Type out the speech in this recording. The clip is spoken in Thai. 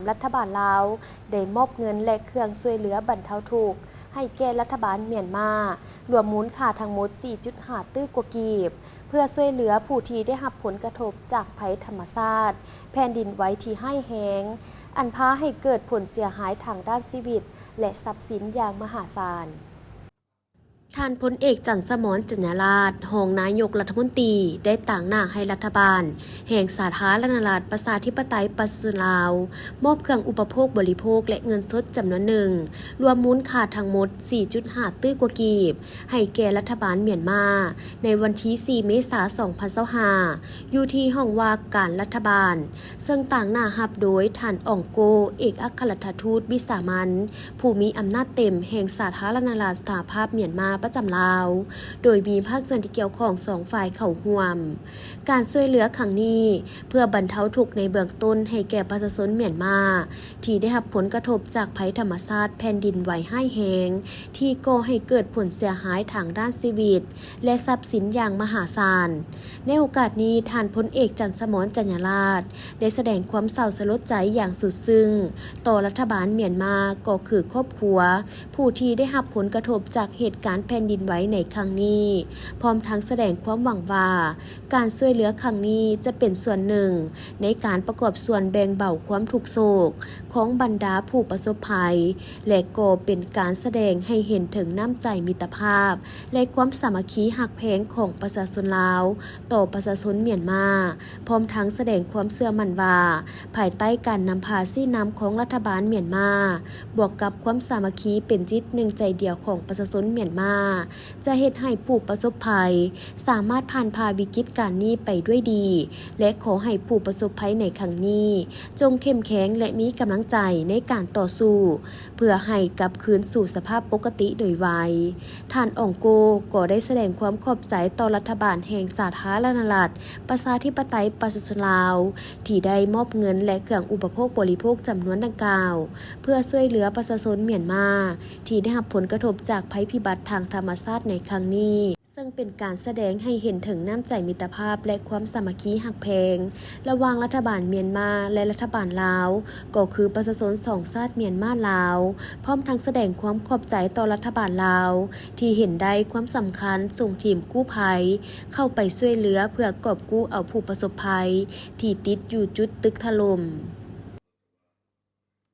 รัฐบาลลาวได้มอบเงินและเครื่องช่วยเหลือบรรเทาทุกข์ให้แก่รัฐบาลเมียนมารวมมูลค่าทั้งหมด 4.5 ตื้อกว่ากีบเพื่อช่วยเหลือผู้ที่ได้รับผลกระทบจากภัยธรรมชาติแผ่นดินไหวที่ให้แห้งอันพาให้เกิดผลเสียหายทางด้านชีวิตและทรัพย์สินอย่างมหาศาลท่านพลเอกจันทร์สมรจัญญาราษฎร์รองนายกรัฐมนตรีได้ต่างหน้าให้รัฐบาลแห่งสาธารณรัฐประชาธิปไตยประชาชนลาวมอบเครื่องอุปโภคบริโภคและเงินสดจำนวนหนึ่งรวมมูลค่าทั้งหมด 4.5 ตื้อกว่ากีบให้แก่รัฐบาลเมียนมาในวันที่ 4 เมษายน 2025อยู่ที่ห้องว่าการรัฐบาลซึ่งต่างหน้ารับโดยท่านอ่องโกเอกอัครราชทูตวิสามันผู้มีอำนาจเต็มแห่งสาธารณรัฐสหภาพเมียนมาประจำลาวโดยมีภาคส่วนที่เกี่ยวข้อง2ฝ่ายเข้าร่วมการช่วยเหลือครั้งนี้เพื่อบรรเทาทุกข์ในเบื้องต้นให้แก่ประชาชนเมียนมาที่ได้รับผลกระทบจากภัยธรรมชาติแผ่นดินไหวให้แห้งที่ก่อให้เกิดผลเสียหายทางด้านชีวิตและทรัพย์สินอย่างมหาศาลในโอกาสนี้ท่านพลเอกจันทร์สมรจัญญาราษฎร์ได้แสดงความเศร้าสลดใจอย่างสุดซึ้งต่อรัฐบาลเมียนมาก็คือครอบครัวผู้ที่ได้รับผลกระทบจากเหตุการณ์แผ่นดินไหวในครั้งนี้พร้อมทั้งแสดงความหวังว่าการช่วยเหลือครั้งนี้จะเป็นส่วนหนึ่งในการประกอบส่วนแบ่งเบาความทุกข์โศกของบรรดาผู้ประสบภัยและก็เป็นการแสดงให้เห็นถึงน้ำใจมิตรภาพและความสามัคคีหักแพงของประชาชนลาวต่อประชาชนเมียนมาพร้อมทั้งแสดงความเชื่อมั่นว่าภายใต้การนำพาชี้นำของรัฐบาลเมียนมาบวกกับความสามัคคีเป็นจิตหนึ่งใจเดียวของประชาชนเมียนมาจะเฮ็ดให้ผู้ประสบภัยสามารถผ่านพาวิกฤตการนี้ไปด้วยดีและขอให้ผู้ประสบภัยในครั้งนี้จงเข้มแข็งและมีกำลังใจในการต่อสู้เพื่อให้กลับคืนสู่สภาพปกติโดยไวท่านอ่องโกก็ได้แสดงความขอบใจต่อรัฐบาลแห่งสาธารณรัฐประชาธิปไตยประชาชนลาวที่ได้มอบเงินและเครื่องอุปโภคบริโภคจำนวนดังกล่าวเพื่อช่วยเหลือประชาชนเมียนมาที่ได้รับผลกระทบจากภัยพิบัติทางธรรมชาติในครั้งนี้ซึ่งเป็นการแสดงให้เห็นถึงน้ำใจมิตรภาพและความสามัคคีหักแพงระหว่างรัฐบาลเมียนมาและรัฐบาลลาวก็คือประชาชนสองชาติเมียนมาลาวพร้อมทั้งแสดงความขอบใจต่อรัฐบาลลาวที่เห็นได้ความสำคัญส่งทีมกู้ภัยเข้าไปช่วยเหลือเพื่อกอบกู้เอาผู้ประสบภัยที่ติดอยู่จุดตึกถล่ม